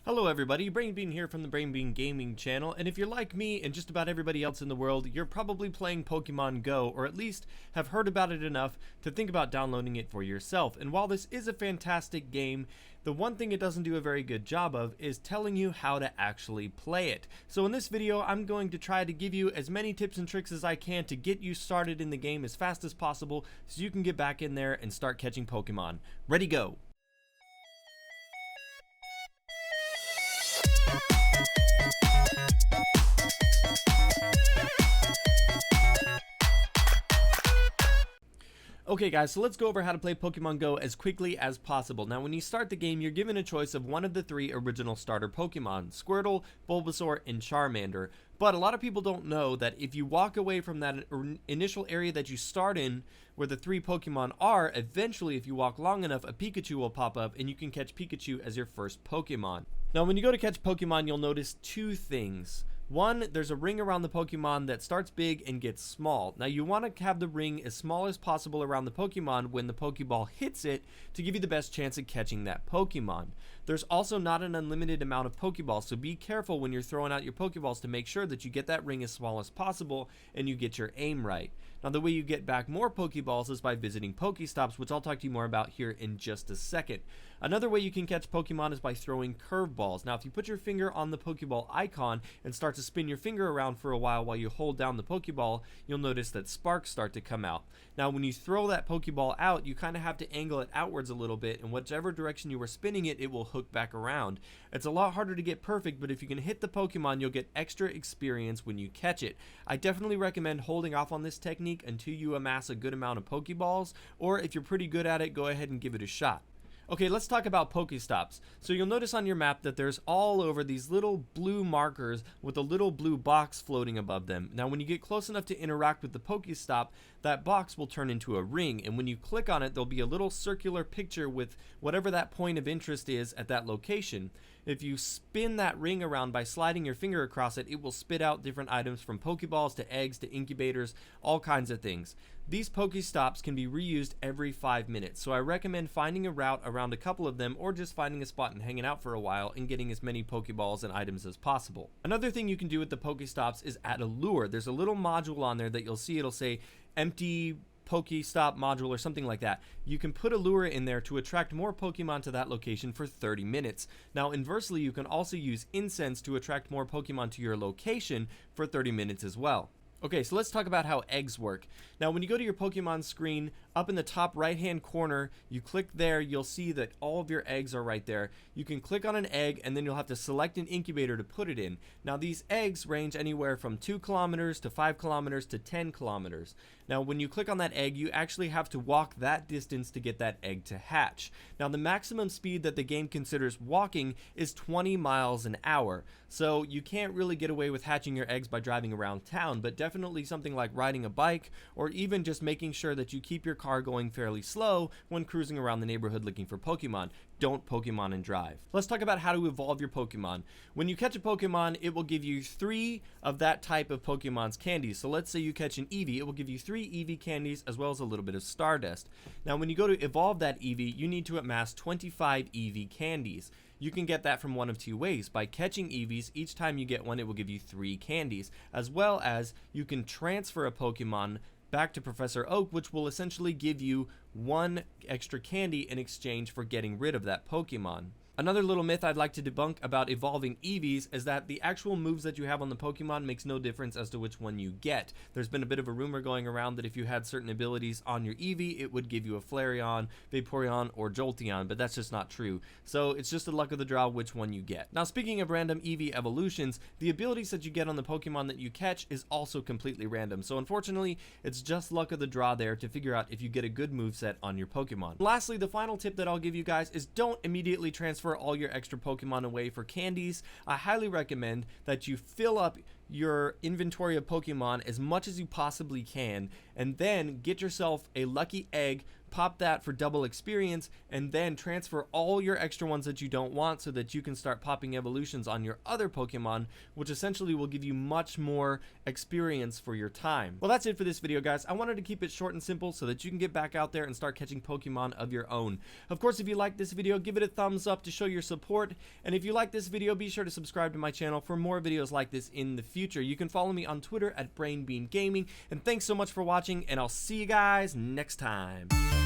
Hello everybody, Brain Bean here from the Brain Bean Gaming channel, and if you're like me and just about everybody else in the world, you're probably playing Pokemon Go, or at least have heard about it enough to think about downloading it for yourself. And while this is a fantastic game, the one thing it doesn't do a very good job of is telling you how to actually play it. So in this video, I'm going to try to give you as many tips and tricks as I can to get you started in the game as fast as possible so you can get back in there and start catching Pokemon. Ready, go! Okay guys, so let's go over how to play Pokemon Go as quickly as possible. Now when you start the game, you're given a choice of one of the three original starter Pokemon, Squirtle, Bulbasaur, and Charmander. But a lot of people don't know that if you walk away from that initial area that you start in, where the three Pokemon are, eventually if you walk long enough, a Pikachu will pop up and you can catch Pikachu as your first Pokemon. Now when you go to catch Pokemon, you'll notice two things. One, there's a ring around the Pokemon that starts big and gets small. Now you want to have the ring as small as possible around the Pokemon when the Pokeball hits it to give you the best chance at catching that Pokemon. There's also not an unlimited amount of Pokeballs, so be careful when you're throwing out your Pokeballs to make sure that you get that ring as small as possible and you get your aim right. Now the way you get back more Pokeballs is by visiting Pokestops, which I'll talk to you more about here in just a second. Another way you can catch Pokemon is by throwing curveballs. Now if you put your finger on the Pokeball icon and start to spin your finger around for a while you hold down the Pokeball, you'll notice that sparks start to come out. Now when you throw that Pokeball out, you kind of have to angle it outwards a little bit, and whichever direction you were spinning it, it will hook back around. It's a lot harder to get perfect, but if you can hit the Pokemon, you'll get extra experience when you catch it. I definitely recommend holding off on this technique until you amass a good amount of Pokeballs, or if you're pretty good at it, go ahead and give it a shot. Okay, let's talk about Pokestops. So you'll notice on your map that there's all over these little blue markers with a little blue box floating above them. Now when you get close enough to interact with the Pokestop, that box will turn into a ring, and when you click on it, there'll be a little circular picture with whatever that point of interest is at that location. If you spin that ring around by sliding your finger across it, it will spit out different items from Pokeballs to eggs to incubators, all kinds of things. These Pokestops can be reused every 5 minutes, so I recommend finding a route around a couple of them, or just finding a spot and hanging out for a while and getting as many Pokeballs and items as possible. Another thing you can do with the Pokestops is add a lure. There's a little module on there that you'll see, it'll say empty Pokestop module or something like that. You can put a lure in there to attract more Pokemon to that location for 30 minutes. Now inversely, you can also use incense to attract more Pokemon to your location for 30 minutes as well. Okay, so let's talk about how eggs work. Now when you go to your Pokemon screen, up in the top right hand corner, you click there, you'll see that all of your eggs are right there. You can click on an egg and then you'll have to select an incubator to put it in. Now these eggs range anywhere from 2 kilometers to 5 kilometers to 10 kilometers. Now when you click on that egg, you actually have to walk that distance to get that egg to hatch. Now the maximum speed that the game considers walking is 20 miles an hour. So you can't really get away with hatching your eggs by driving around town, but definitely something like riding a bike, or even just making sure that you keep your car going fairly slow when cruising around the neighborhood looking for Pokemon. Don't Pokemon and drive. Let's talk about how to evolve your Pokemon. When you catch a Pokemon, it will give you 3 of that type of Pokemon's candies. So let's say you catch an Eevee, it will give you 3 Eevee candies as well as a little bit of Stardust. Now when you go to evolve that Eevee, you need to amass 25 Eevee candies. You can get that from one of 2 ways. By catching Eevees, each time you get one, it will give you 3 candies, as well as you can transfer a Pokemon back to Professor Oak, which will essentially give you 1 extra candy in exchange for getting rid of that Pokemon. Another little myth I'd like to debunk about evolving Eevees is that the actual moves that you have on the Pokemon makes no difference as to which one you get. There's been a bit of a rumor going around that if you had certain abilities on your Eevee, it would give you a Flareon, Vaporeon, or Jolteon, but that's just not true. So it's just the luck of the draw which one you get. Now speaking of random Eevee evolutions, the abilities that you get on the Pokemon that you catch is also completely random. So unfortunately, it's just luck of the draw there to figure out if you get a good moveset on your Pokemon. Lastly, the final tip that I'll give you guys is don't immediately transfer all your extra Pokemon away for candies. I highly recommend that you fill up your inventory of Pokemon as much as you possibly can, and then get yourself a lucky egg, pop that for double experience, and then transfer all your extra ones that you don't want so that you can start popping evolutions on your other Pokemon, which essentially will give you much more experience for your time. Well, that's it for this video, guys. I wanted to keep it short and simple so that you can get back out there and start catching Pokemon of your own. Of course, if you like this video, give it a thumbs up to show your support, and if you like this video, be sure to subscribe to my channel for more videos like this in the future. You can follow me on Twitter at BrainBeanGaming, and thanks so much for watching, and I'll see you guys next time.